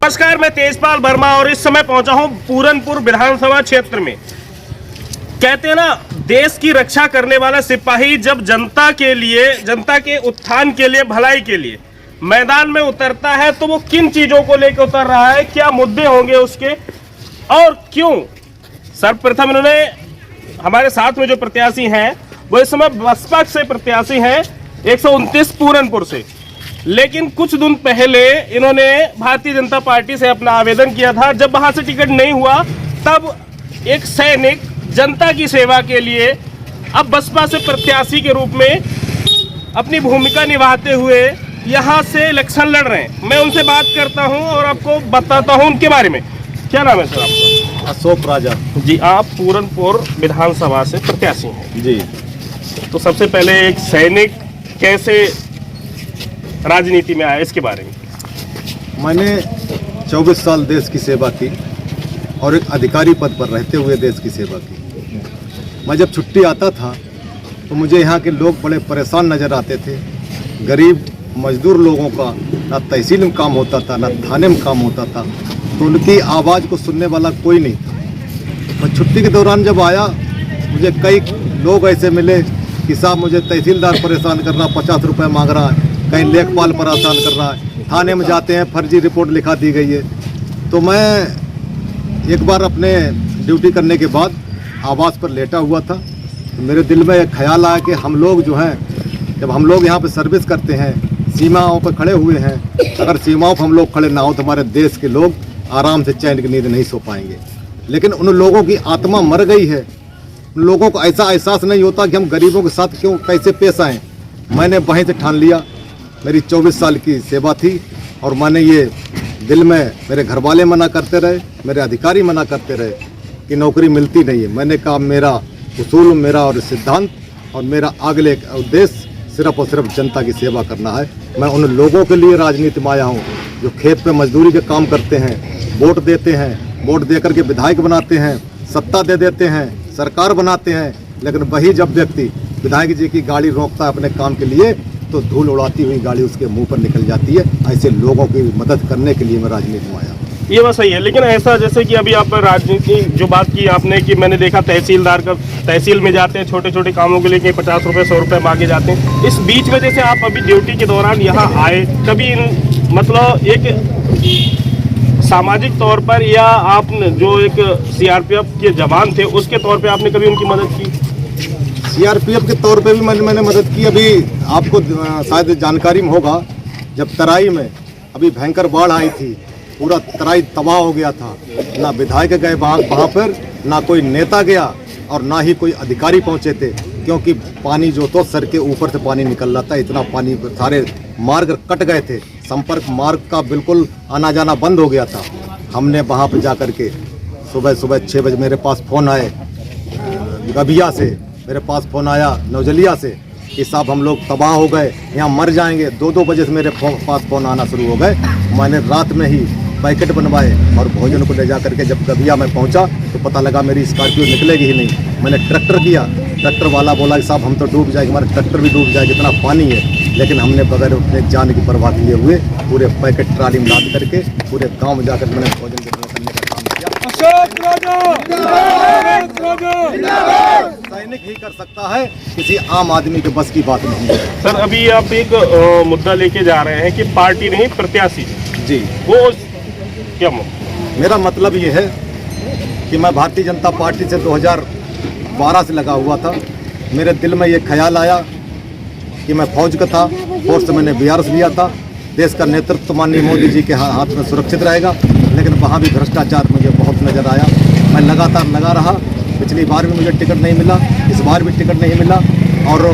नमस्कार, मैं तेजपाल वर्मा और इस समय पहुंचा हूं पूरनपुर विधानसभा क्षेत्र में। कहते हैं ना, देश की रक्षा करने वाला सिपाही जब जनता के लिए, जनता के उत्थान के लिए, भलाई के लिए मैदान में उतरता है तो वो किन चीजों को लेकर उतर रहा है, क्या मुद्दे होंगे उसके और क्यों। सर्वप्रथम इन्होंने हमारे साथ में जो प्रत्याशी हैं वो इस समय बसपा से प्रत्याशी हैं 129 पूरनपुर से, लेकिन कुछ दिन पहले इन्होंने भारतीय जनता पार्टी से अपना आवेदन किया था। जब वहां से टिकट नहीं हुआ तब एक सैनिक जनता की सेवा के लिए अब बसपा से प्रत्याशी के रूप में अपनी भूमिका निभाते हुए यहां से इलेक्शन लड़ रहे हैं। मैं उनसे बात करता हूं और आपको बताता हूं उनके बारे में। क्या नाम है सर आपका? अशोक राजा जी, आप पूरनपुर विधानसभा से प्रत्याशी हैं जी। तो सबसे पहले एक सैनिक कैसे राजनीति में आया, इसके बारे में। मैंने 24 साल देश की सेवा की और एक अधिकारी पद पर रहते हुए देश की सेवा की। मैं जब छुट्टी आता था तो मुझे यहाँ के लोग बड़े परेशान नज़र आते थे। गरीब मजदूर लोगों का ना तहसील में काम होता था ना थाने में काम होता था, तो उनकी आवाज़ को सुनने वाला कोई नहीं था। मैं छुट्टी के दौरान जब आया, मुझे कई लोग ऐसे मिले कि साहब मुझे तहसीलदार परेशान कर रहा, 50 रुपये मांग रहा है, कहीं लेखपाल परेशान कर रहा है, थाने में जाते हैं फर्जी रिपोर्ट लिखा दी गई है। तो मैं एक बार अपने ड्यूटी करने के बाद आवास पर लेटा हुआ था, तो मेरे दिल में एक ख्याल आया कि हम लोग जो हैं, जब हम लोग यहाँ पे सर्विस करते हैं, सीमाओं पर खड़े हुए हैं, अगर सीमाओं पर हम लोग खड़े ना हो तो हमारे देश के लोग आराम से चैन की नींद नहीं सो पाएंगे। लेकिन उन लोगों की आत्मा मर गई है। उन लोगों को ऐसा एहसास नहीं होता कि हम गरीबों के साथ क्यों कैसे पेश आएँ। मैंने वहीं से ठान लिया, मेरी 24 साल की सेवा थी और मैंने ये दिल में, मेरे घर वाले मना करते रहे, मेरे अधिकारी मना करते रहे कि नौकरी मिलती नहीं है। मैंने कहा मेरा उसूल, मेरा और सिद्धांत और मेरा अगले उद्देश्य सिर्फ और सिर्फ जनता की सेवा करना है। मैं उन लोगों के लिए राजनीति में आया हूँ जो खेत पे मजदूरी के काम करते हैं, वोट देते हैं, वोट दे करके विधायक बनाते हैं, सत्ता दे देते हैं, सरकार बनाते हैं, लेकिन वही जब व्यक्ति विधायक जी की गाड़ी रोकता है अपने काम के लिए तो धूल उड़ाती हुई गाड़ी उसके मुंह पर निकल जाती है। ऐसे लोगों की मदद करने के लिए मैं राजनीति में आया। ये बात सही है, लेकिन ऐसा जैसे कि अभी आप राजनीति जो बात की आपने कि मैंने देखा तहसीलदार का तहसील में जाते हैं छोटे छोटे कामों के लिए कि 50 रुपये 100 रुपये मांगे जाते हैं। इस बीच में जैसे आप अभी ड्यूटी के दौरान यहाँ आए, कभी मतलब एक सामाजिक तौर पर या आप जो एक सीआरपीएफ के जवान थे उसके तौर पर आपने कभी उनकी मदद की? सीआरपीएफ के तौर पे भी मैंने मदद की। अभी आपको शायद जानकारी में होगा, जब तराई में अभी भयंकर बाढ़ आई थी, पूरा तराई तबाह हो गया था। ना विधायक गए वहाँ पर, ना कोई नेता गया और ना ही कोई अधिकारी पहुँचे थे, क्योंकि पानी जो तो सर के ऊपर से पानी निकल रहा था। इतना पानी, सारे मार्ग कट गए थे, संपर्क मार्ग का बिल्कुल आना जाना बंद हो गया था। हमने वहाँ पर जा कर के सुबह 6 बजे मेरे पास फ़ोन आए, गभिया से मेरे पास फ़ोन आया, नौजलिया से, कि साहब हम लोग तबाह हो गए, यहाँ मर जाएंगे। 2-2 बजे से मेरे पास फ़ोन आना शुरू हो गए। मैंने रात में ही पैकेट बनवाए और भोजन को ले जा करके जब गभिया में पहुँचा तो पता लगा मेरी स्कॉर्पियो निकलेगी ही नहीं। मैंने ट्रैक्टर किया, ट्रैक्टर वाला बोला कि साहब हम तो डूब जाएंगे, हमारा ट्रैक्टर भी डूब जाएगा, इतना पानी है। लेकिन हमने बगैर अपने जान की परवाह किए हुए पूरे पैकेट ट्राली में लाद करके पूरे गाँव में जाकर मैंने भोजन वितरण करने का काम किया। सैनिक ही कर सकता है, किसी आम आदमी के बस की बात नहीं है। सर, अभी आप एक मुद्दा लेके जा रहे हैं कि पार्टी नहीं प्रत्याशी जी, वो क्या मेरा मतलब ये है कि मैं भारतीय जनता पार्टी से 2012 से लगा हुआ था। मेरे दिल में ये ख्याल आया कि मैं फौज का था, फौज से मैंने बीआरएस लिया था। देश का नेतृत्व माननीय मोदी जी के हाथ में सुरक्षित रहेगा, लेकिन वहाँ भी भ्रष्टाचार मुझे बहुत नज़र आया। मैं लगातार लगा रहा, पिछली बार भी मुझे टिकट नहीं मिला, इस बार भी टिकट नहीं मिला। और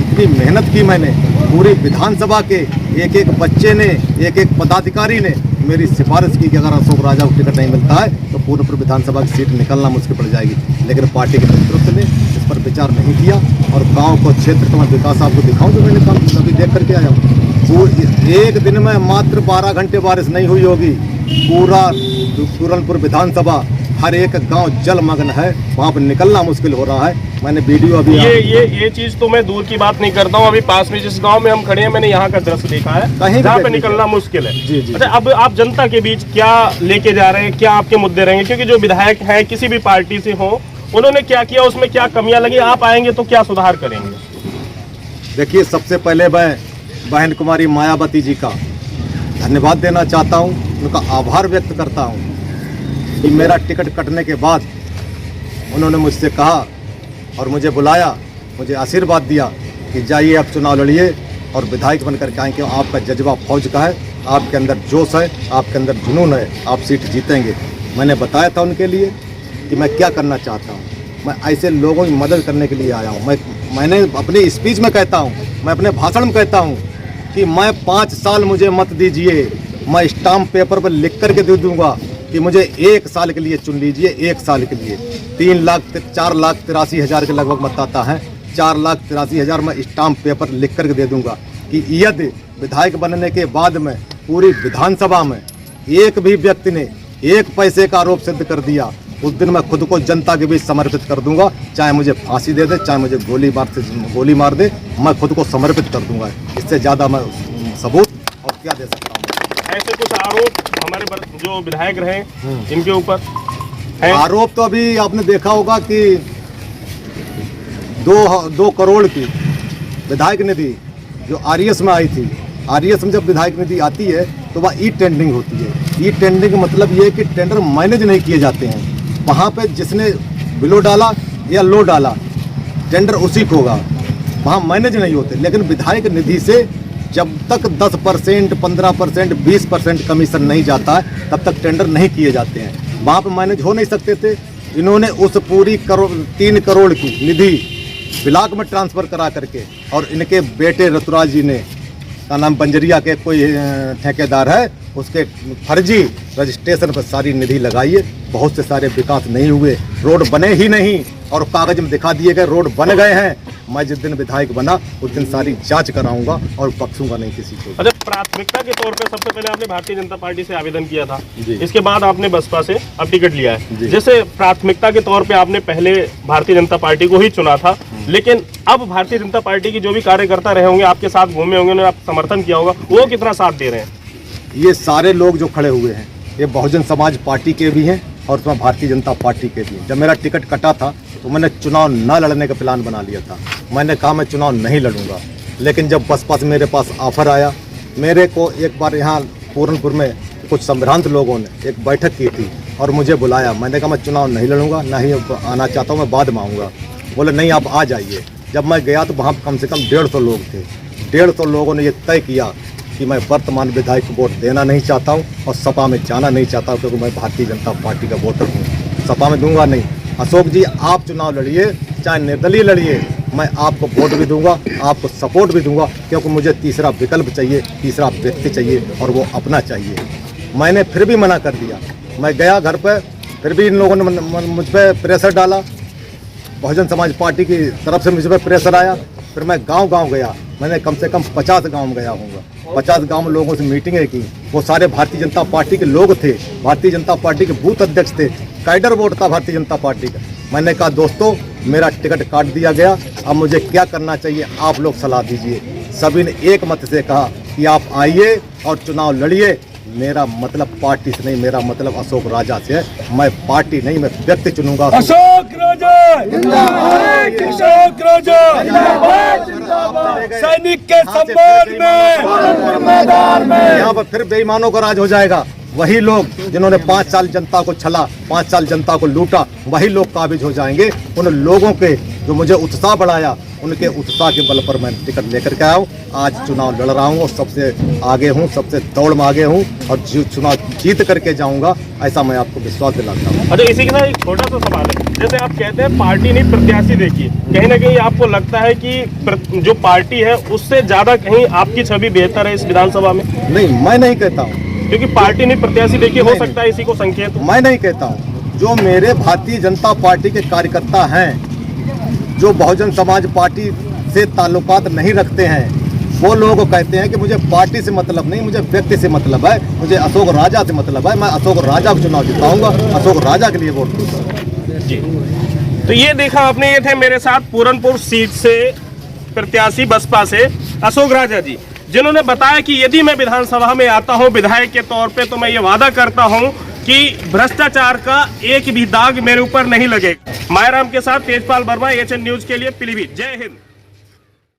इतनी मेहनत की मैंने, पूरी विधानसभा के एक एक बच्चे ने, एक एक पदाधिकारी ने मेरी सिफारिश की कि अगर अशोक राजा को टिकट नहीं मिलता है तो पूर्णपुर विधानसभा की सीट निकलना मुश्किल पड़ जाएगी। लेकिन पार्टी के नेतृत्व ने इस पर विचार नहीं किया और गांव को, क्षेत्र का मैं विकास आपको दिखाऊं जो मैंने काम अभी देख करके आया हूँ। एक दिन में मात्र 12 घंटे बारिश नहीं हुई होगी, पूरा पूरनपुर विधानसभा हर एक गांव जलमग्न है, वहाँ पर निकलना मुश्किल हो रहा है। मैंने वीडियो अभी ये चीज तो मैं दूर की बात नहीं करता हूँ, अभी पास में जिस गांव में हम खड़े हैं मैंने यहाँ का दृश्य देखा है कहीं जहाँ पे निकलना मुश्किल है। जी जी। अच्छा, अब आप जनता के बीच क्या लेके जा रहे हैं, क्या आपके मुद्दे रहेंगे? क्योंकि जो विधायक हैं किसी भी पार्टी से हो, उन्होंने क्या किया, उसमें क्या कमियां लगी, आप आएंगे तो क्या सुधार करेंगे? देखिए, सबसे पहले मैं बहन कुमारी मायावती जी का धन्यवाद देना चाहता हूँ, उनका आभार व्यक्त करता हूँ कि मेरा टिकट कटने के बाद उन्होंने मुझसे कहा और मुझे बुलाया, मुझे आशीर्वाद दिया कि जाइए आप चुनाव लड़िए और विधायक बनकर के आएंगे। आपका जज्बा फौज का है, आपके अंदर जोश है, आपके अंदर जुनून है, आप सीट जीतेंगे। मैंने बताया था उनके लिए कि मैं क्या करना चाहता हूँ। मैं ऐसे लोगों की मदद करने के लिए आया हूँ। मैंने अपनी स्पीच में कहता हूँ, मैं अपने भाषण में कहता हूँ कि मैं 5 साल मुझे मत दीजिए, मैं स्टाम्प पेपर पर लिख करके दे दूँगा कि मुझे 1 साल के लिए चुन लीजिए। 1 साल के लिए 4,83,000 के लगभग मतदाता हैं। 4,83,000 मैं स्टाम्प पेपर लिख करके दे दूँगा कि यदि विधायक बनने के बाद में पूरी विधानसभा में एक भी व्यक्ति ने 1 पैसे का आरोप सिद्ध कर दिया, उस दिन मैं खुद को जनता के बीच समर्पित कर दूंगा। चाहे मुझे फांसी दे दे, चाहे मुझे गोली मार दे, मैं खुद को समर्पित कर दूंगा। इससे ज़्यादा मैं सबूत और क्या दे सकता हूँ? ऐसे कुछ आरोप हमारे जो विधायक रहे इनके ऊपर है? आरोप तो अभी आपने देखा होगा कि 2 करोड़ की विधायक निधि जो आरएस में आई थी, आरएस में जब विधायक निधि आती है तो वह ई टेंडरिंग होती है। ई टेंडरिंग का मतलब ये है कि टेंडर मैनेज नहीं किए जाते हैं। वहाँ पे जिसने बिलो डाला या लो डाला, टेंडर उसी को होगा, वहाँ मैनेज नहीं होते। लेकिन विधायक निधि से जब तक 10%, 15%, 20% कमीशन नहीं जाता है, तब तक टेंडर नहीं किए जाते हैं। वहाँ पे मैनेज हो नहीं सकते थे। इन्होंने उस पूरी 3 करोड़ की निधि ब्लॉक में ट्रांसफ़र करा करके, और इनके बेटे ऋतुराज जी ने, का नाम बंजरिया के कोई ठेकेदार है, उसके फर्जी रजिस्ट्रेशन पर सारी निधि लगाई है। बहुत से सारे विकास नहीं हुए, रोड बने ही नहीं, और कागज में दिखा दिए गए रोड बन गए हैं। मैं जिस दिन विधायक बना उस दिन सारी जांच कराऊंगा और बख्शूंगा नहीं किसी को। अच्छा, प्राथमिकता के तौर पे सबसे पहले आपने भारतीय जनता पार्टी से आवेदन किया था, जी। इसके बाद आपने बसपा से अब टिकट लिया है। जी। जैसे प्राथमिकता के तौर पे आपने पहले भारतीय जनता पार्टी को ही चुना था, लेकिन अब भारतीय जनता पार्टी की जो भी कार्यकर्ता रहे होंगे, आपके साथ घूमे होंगे, उन्होंने आप समर्थन किया होगा, वो कितना साथ दे रहे हैं? ये सारे लोग जो खड़े हुए हैं, ये बहुजन समाज पार्टी के भी हैं और उसमें भारतीय जनता पार्टी के भी हैं। जब मेरा टिकट कटा था तो मैंने चुनाव न लड़ने का प्लान बना लिया था। मैंने कहा मैं चुनाव नहीं लड़ूंगा, लेकिन जब बसपा से मेरे पास ऑफर आया, मेरे को एक बार यहाँ पूरनपुर में कुछ संभ्रांत लोगों ने एक बैठक की थी और मुझे बुलाया। मैंने कहा मैं चुनाव नहीं लड़ूंगा, ना ही आना चाहता हूँ, मैं बाद में आऊँगा। बोले नहीं आप आ जाइए। जब मैं गया तो वहाँ कम से कम 150 लोग थे। 150 लोगों ने ये तय किया कि मैं वर्तमान विधायक को वोट देना नहीं चाहता हूँ और सपा में जाना नहीं चाहता हूँ, क्योंकि मैं भारतीय जनता पार्टी का वोटर हूँ। सपा में दूंगा नहीं। अशोक जी, आप चुनाव लड़िए, चाहे निर्दलीय लड़िए, मैं आपको वोट भी दूंगा, आपको सपोर्ट भी दूंगा, क्योंकि मुझे तीसरा विकल्प चाहिए, तीसरा व्यक्ति चाहिए, और वो अपना चाहिए। मैंने फिर भी मना कर दिया। मैं गया घर पर, फिर भी इन लोगों ने मुझ पर प्रेशर डाला। बहुजन समाज पार्टी की तरफ से मुझ पर प्रेशर आया। फिर मैं गांव-गांव गया। मैंने कम से कम 50 गांव में गया हूँगा। 50 गांव में लोगों से मीटिंगें की। वो सारे भारतीय जनता पार्टी के लोग थे, भारतीय जनता पार्टी के बूथ अध्यक्ष थे, कैडर वोट था भारतीय जनता पार्टी का। मैंने कहा दोस्तों, मेरा टिकट काट दिया गया, अब मुझे क्या करना चाहिए, आप लोग सलाह दीजिए। सभी ने एक मत से कहा कि आप आइए और चुनाव लड़िए। मेरा मतलब पार्टी से नहीं, मेरा मतलब अशोक राजा से है। मैं पार्टी नहीं, मैं व्यक्ति चुनूंगा। अशोक राजा जिंदाबाद, अशोक राजा जिंदाबाद। सैनिक के सम्मान में मैदान में यहाँ पर फिर बेईमानों का राज हो जाएगा। वही लोग जिन्होंने 5 साल जनता को छला, 5 साल जनता को लूटा, वही लोग काबिज हो जाएंगे। उन लोगों के जो मुझे उत्साह बढ़ाया, उनके उत्साह के बल पर मैं टिकट लेकर के आया हूँ। आज चुनाव लड़ रहा हूँ और सबसे आगे हूँ, सबसे दौड़ में आगे हूँ, और चुनाव जीत करके जाऊँगा, ऐसा मैं आपको विश्वास दिलाता हूँ। अच्छा, इसी के साथ एक छोटा सा सवाल है। जैसे आप कहते हैं पार्टी नहीं प्रत्याशी देखिए, कहीं ना कहीं आपको लगता है कि जो पार्टी है उससे ज्यादा कहीं आपकी छवि बेहतर है इस विधानसभा में? नहीं, मैं नहीं कहता हूँ, क्योंकि पार्टी नहीं प्रत्याशी देखिए, हो सकता है इसी को संकेत हो। मैं नहीं कहता हूँ। जो मेरे भारतीय जनता पार्टी के कार्यकर्ता हैं, जो बहुजन समाज पार्टी से ताल्लुकात नहीं रखते हैं, वो लोगों को कहते हैं कि मुझे पार्टी से मतलब नहीं, मुझे व्यक्ति से मतलब है, मुझे अशोक राजा से मतलब है, मैं अशोक राजा को चुनाव जिताऊंगा, अशोक राजा के लिए वोट दूंगा। जी। तो ये देखा आपने, ये थे मेरे साथ पूरनपुर सीट से प्रत्याशी बसपा से अशोक राजा जी, जिन्होंने बताया कि यदि मैं विधानसभा में आता हूं विधायक के तौर पे तो मैं ये वादा करता हूं कि भ्रष्टाचार का एक भी दाग मेरे ऊपर नहीं लगेगा। मायराम के साथ तेजपाल वर्मा, एचएन न्यूज के लिए पीलीभीत। जय हिंद।